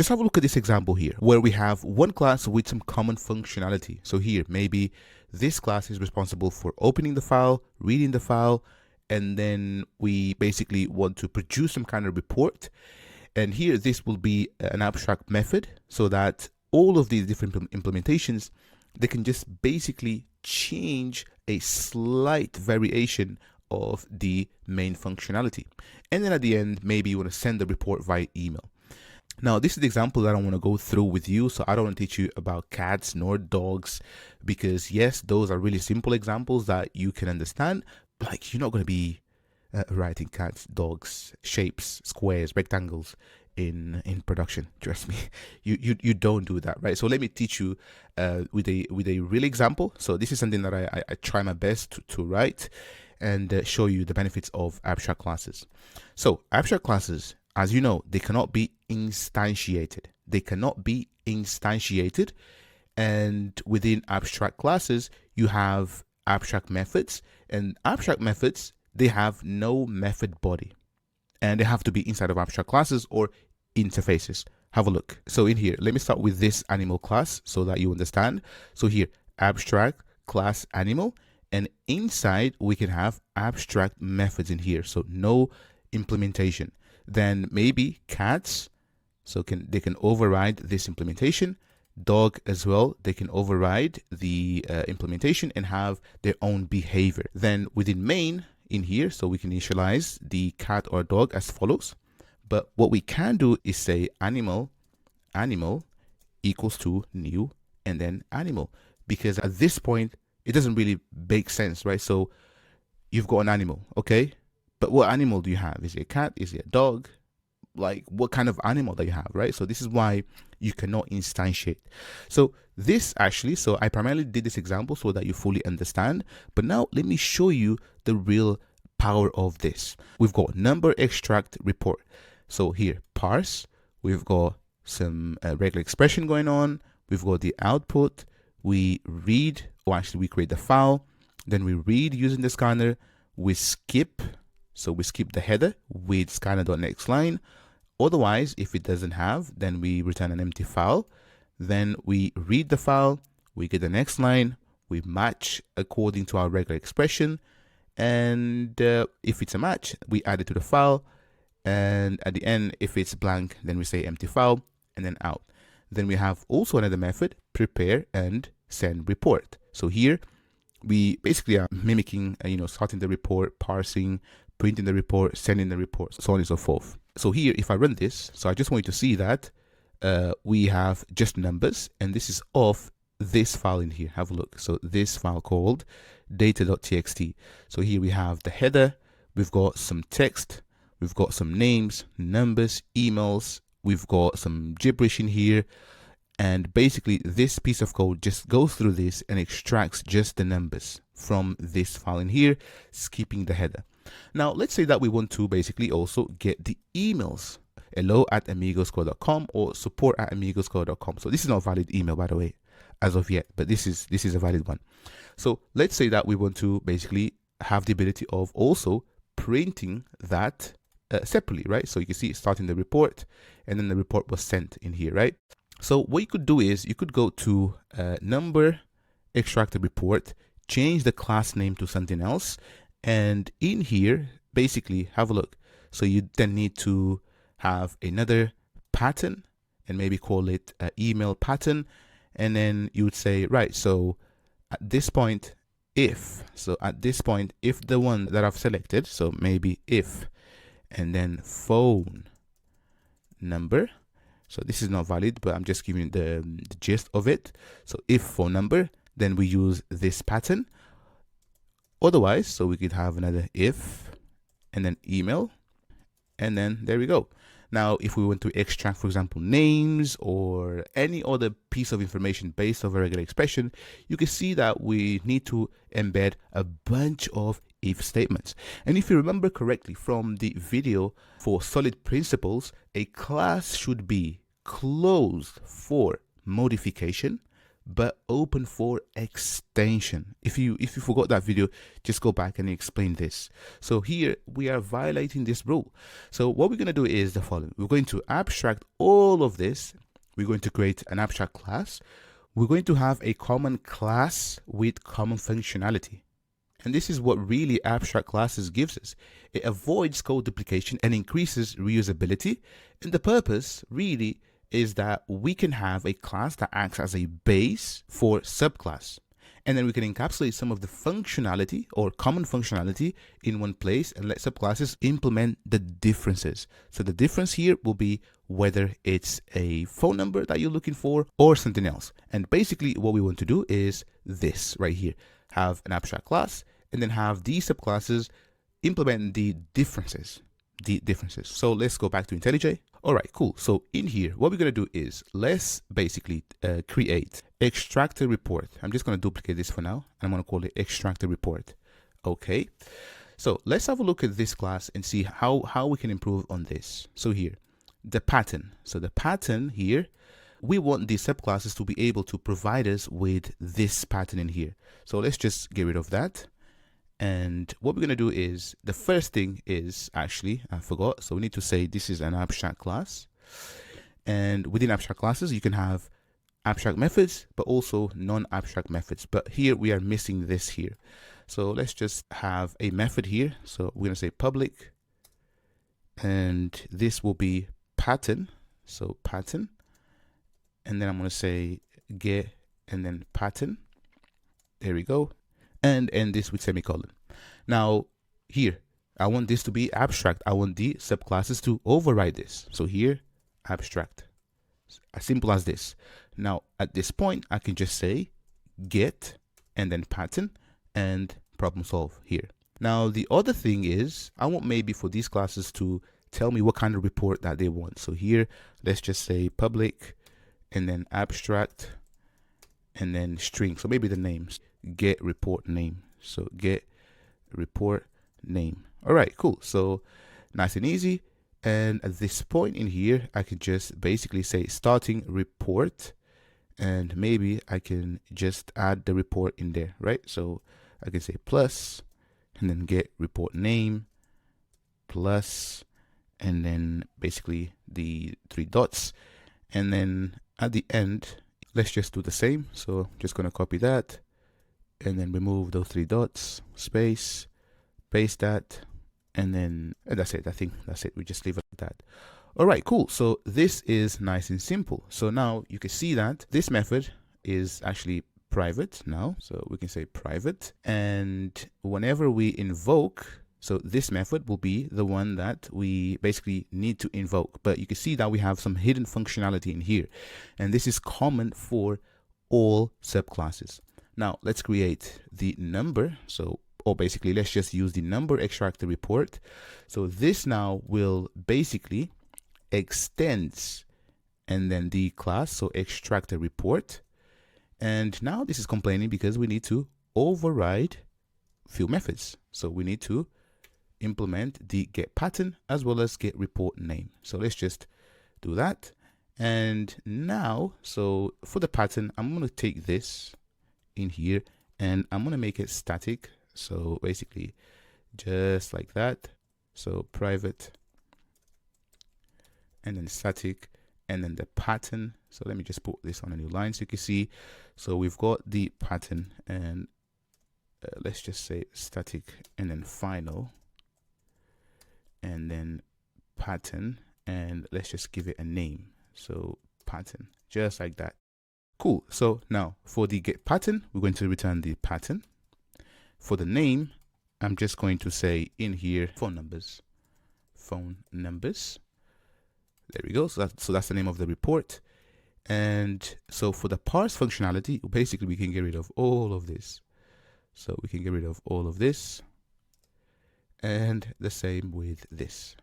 Just have a look at this example here, where we have one class with some common functionality. So here, maybe this class is responsible for opening the file, reading the file, and then we basically want to produce some kind of report. And here, this will be an abstract method, so that all of these different implementations, they can just basically change a slight variation of the main functionality. And then at the end, maybe you want to send the report via email. Now, this is the example that I want to go through with you. So I don't want to teach you about cats nor dogs, because yes, those are really simple examples that you can understand. Like, you're not going to be writing cats, dogs, shapes, squares, rectangles in production. Trust me, you don't do that, right? So let me teach you with a real example. So this is something that I try my best to write and show you the benefits of abstract classes. So abstract classes, as you know, they cannot be instantiated. They cannot be instantiated. And within abstract classes, you have abstract methods, and abstract methods, they have no method body, and they have to be inside of abstract classes or interfaces. Have a look. So in here, let me start with this animal class so that you understand. So here, abstract class animal, and inside we can have abstract methods in here. So no implementation. Then maybe cats, so they can override this implementation. Dog as well, they can override the implementation and have their own behavior. Then within main in here, so we can initialize the cat or dog as follows. But what we can do is say animal equals to new and then animal, because at this point it doesn't really make sense, right? So you've got an animal, okay, but what animal do you have? Is it a cat? Is it a dog? Like, what kind of animal that you have, right? So this is why you cannot instantiate. So this actually, so I primarily did this example so that you fully understand, but now let me show you the real power of this. We've got number extract report. So here, parse, we've got some regular expression going on, we've got the output, we read, or actually we create the file, then we read using the scanner, we skip, so we skip the header with scanner.next line. Otherwise, if it doesn't have, then we return an empty file. Then we read the file, we get the next line, we match according to our regular expression. And if it's a match, we add it to the file. And at the end, if it's blank, then we say empty file and then out. Then we have also another method, prepare and send report. So here we basically are mimicking, starting the report, parsing, printing the report, sending the report, so on and so forth. So here, if I run this, so I just want you to see that we have just numbers, and this is of this file in here. Have a look. So this file called data.txt. So here we have the header, we've got some text, we've got some names, numbers, emails, we've got some gibberish in here. And basically this piece of code just goes through this and extracts just the numbers from this file in here, skipping the header. Now, let's say that we want to basically also get the emails, hello@amigosco.com or support@amigosco.com. So this is not a valid email, by the way, as of yet, but this is a valid one. So let's say that we want to basically have the ability of also printing that separately, right? So you can see it's starting the report, and then the report was sent in here, right? So what you could do is you could go to number, extract the report, change the class name to something else, and in here, basically have a look. So you then need to have another pattern and maybe call it email pattern. And then you would say, right, so at this point, if the one that I've selected, so maybe if, and then phone number. So this is not valid, but I'm just giving the gist of it. So if phone number, then we use this pattern. Otherwise, so we could have another if, and then email, and then there we go. Now, if we want to extract, for example, names or any other piece of information based on a regular expression, you can see that we need to embed a bunch of if statements. And if you remember correctly from the video for solid principles, a class should be closed for modification, but open for extension. If you forgot that video, just go back and explain this. So here we are violating this rule. So what we're going to do is the following. We're going to abstract all of this. We're going to create an abstract class. We're going to have a common class with common functionality. And this is what really abstract classes gives us. It avoids code duplication and increases reusability. And the purpose really is that we can have a class that acts as a base for subclass. And then we can encapsulate some of the functionality or common functionality in one place and let subclasses implement the differences. So the difference here will be whether it's a phone number that you're looking for or something else. And basically what we want to do is this right here. Have an abstract class and then have these subclasses implement the differences. So let's go back to IntelliJ. All right, cool. So in here, what we're going to do is let's basically create extractor report. I'm just going to duplicate this for now. And I'm going to call it extractor report. Okay. So let's have a look at this class and see how we can improve on this. So here, the pattern. So the pattern here, we want these subclasses to be able to provide us with this pattern in here. So let's just get rid of that. And what we're going to do is, the first thing is actually, I forgot. So we need to say this is an abstract class. And within abstract classes, you can have abstract methods, but also non-abstract methods. But here we are missing this here. So let's just have a method here. So we're going to say public. And this will be pattern. So pattern. And then I'm going to say get and then pattern. There we go. And end this with semicolon. Now here, I want this to be abstract. I want the subclasses to override this. So here, abstract. As simple as this. Now at this point, I can just say get and then pattern and problem solve here. Now the other thing is, I want maybe for these classes to tell me what kind of report that they want. So here, let's just say public and then abstract and then string. So maybe the names. Get report name. So get report name. All right, cool. So nice and easy. And at this point in here, I could just basically say starting report, and maybe I can just add the report in there, right? So I can say plus and then get report name plus, and then basically the 3 dots. And then at the end, let's just do the same. So I'm just going to copy that and then remove those 3 dots, space, paste that, and then that's it. I think that's it. We just leave it like that. All right, cool. So this is nice and simple. So now you can see that this method is actually private now. So we can say private, and whenever we invoke, so this method will be the one that we basically need to invoke. But you can see that we have some hidden functionality in here, and this is common for all subclasses. Now let's create the number. So, or basically let's just use the number extractor report. So this now will basically extends and then the class, so extractor report. And now this is complaining because we need to override few methods. So we need to implement the get pattern as well as get report name. So let's just do that. And now, so for the pattern, I'm going to take this in here and I'm going to make it static. So basically just like that. So private and then static and then the pattern. So let me just put this on a new line so you can see. So we've got the pattern, and let's just say static and then final and then pattern, and let's just give it a name. So pattern, just like that. Cool. So now for the get pattern, we're going to return the pattern. For the name, I'm just going to say in here phone numbers. There we go. So that's the name of the report. And so for the parse functionality, basically we can get rid of all of this. So we can get rid of all of this, and the same with this.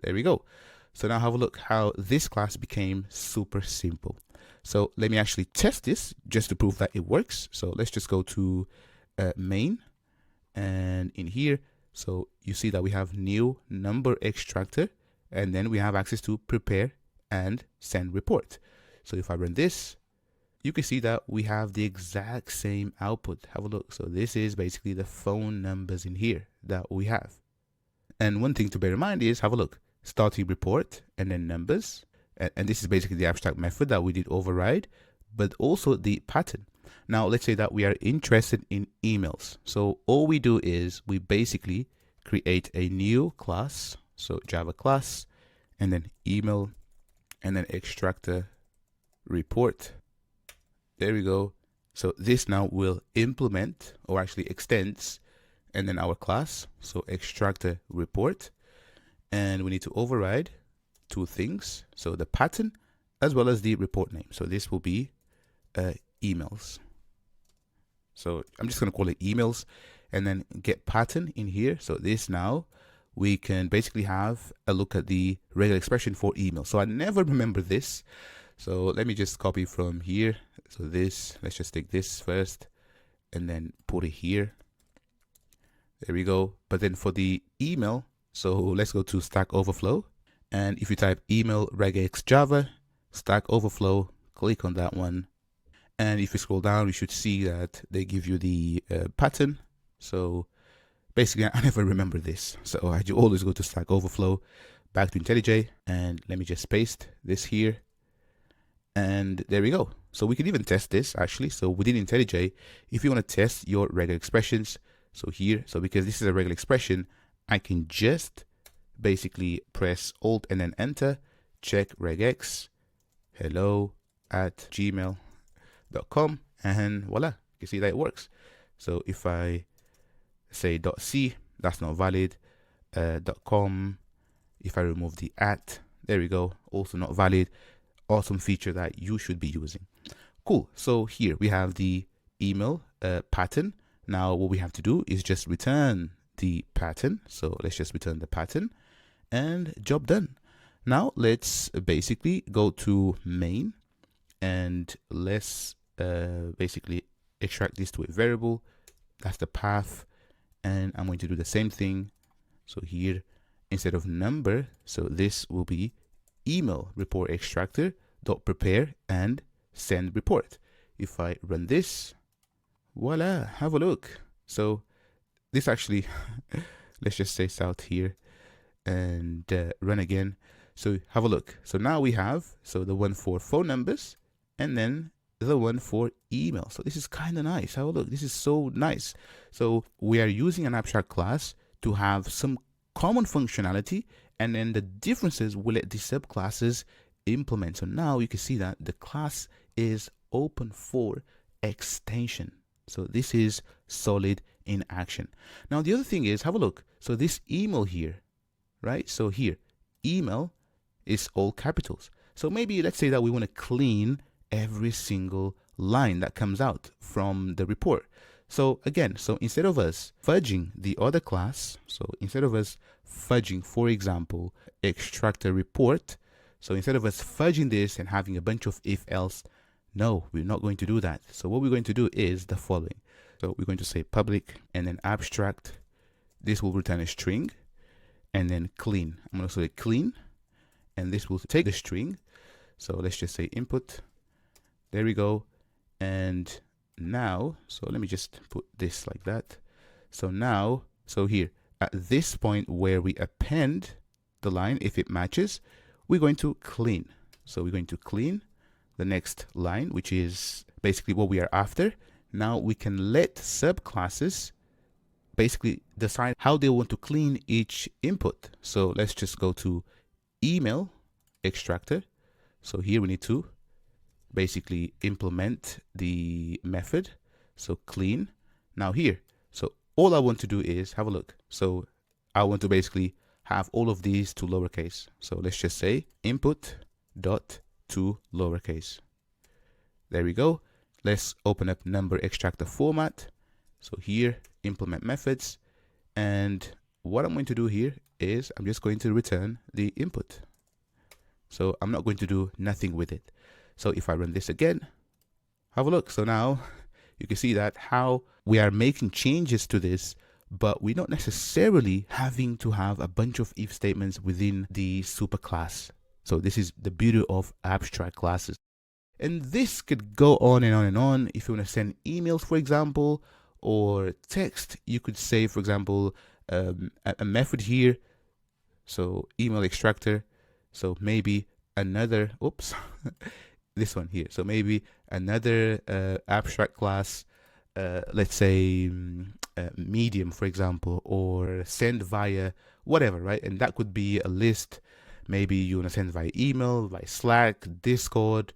There we go. So now have a look how this class became super simple. So let me actually test this just to prove that it works. So let's just go to main, and in here, so you see that we have new number extractor, and then we have access to prepare and send report. So if I run this, you can see that we have the exact same output. Have a look. So this is basically the phone numbers in here that we have. And one thing to bear in mind is, have a look, starting report and then numbers. And this is basically the abstract method that we did override, but also the pattern. Now, let's say that we are interested in emails. So all we do is we basically create a new class. So Java class, and then email, and then extractor report. There we go. So this now will implement, or actually extends, and then our class. So extractor report. And we need to override two things. So the pattern as well as the report name. So this will be emails. So I'm just going to call it emails, and then get pattern in here. So this now we can basically have a look at the regular expression for email. So I never remember this. So let me just copy from here. So this, let's just take this first and then put it here. There we go. But then for the email, so let's go to Stack Overflow. And if you type email regex Java, Stack Overflow, click on that one. And if you scroll down, you should see that they give you the pattern. So basically, I never remember this. So I always go to Stack Overflow, back to IntelliJ, and let me just paste this here. And there we go. So we can even test this actually. So within IntelliJ, if you want to test your regular expressions, so here, so because this is a regular expression, I can just basically press Alt and then Enter, check regex, hello at gmail.com, and voila, you see that it works. So if I say .c, that's not valid, .com, if I remove the at, there we go, also not valid. Awesome feature that you should be using. Cool. So here we have the email pattern. Now what we have to do is just return the pattern. So let's just return the pattern and job done. Now let's basically go to main and let's basically extract this to a variable. That's the path. And I'm going to do the same thing. So here, instead of number, so this will be email report extractor dot prepare and send report. If I run this, voila, have a look. So this actually, let's just say south here and run again. So have a look. So now we have, so the one for phone numbers and then the one for email. So this is kind of nice. Have a look. This is so nice. So we are using an abstract class to have some common functionality, and then the differences will let the subclasses implement. So now you can see that the class is open for extension. So this is solid in action. Now the other thing is, have a look. So this email here, right? So here, email is all capitals. So maybe let's say that we want to clean every single line that comes out from the report. So again, so instead of us fudging the other class, so instead of us fudging, for example, extractor report, so instead of us fudging this and having a bunch of if else, no, we're not going to do that. So what we're going to do is the following. So we're going to say public and then abstract. This will return a string and then clean. I'm going to say clean, and this will take the string. So let's just say input. There we go. And now, so let me just put this like that. So now, so here at this point where we append the line, if it matches, we're going to clean. So we're going to clean the next line, which is basically what we are after. Now we can let subclasses basically decide how they want to clean each input. So let's just go to email extractor. So here we need to basically implement the method. So clean. Now here, so all I want to do is have a look. So I want to basically have all of these to lowercase. So let's just say input dot to lowercase. There we go. Let's open up number extractor format. So here, implement methods. And what I'm going to do here is I'm just going to return the input. So I'm not going to do nothing with it. So if I run this again, have a look. So now you can see that how we are making changes to this, but we're not necessarily having to have a bunch of if statements within the superclass. So this is the beauty of abstract classes. And this could go on and on and on. If you want to send emails, for example, or text, you could say, for example, a method here. So email extractor. So maybe another, oops, this one here. So maybe another abstract class, let's say medium, for example, or send via whatever, right? And that could be a list. Maybe you want to send via email, via Slack, Discord,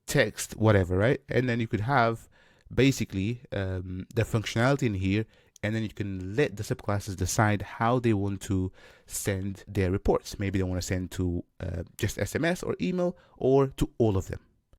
text, whatever, right? And then you could have basically the functionality in here, and then you can let the subclasses decide how they want to send their reports. Maybe they want to send to just SMS or email, or to all of them.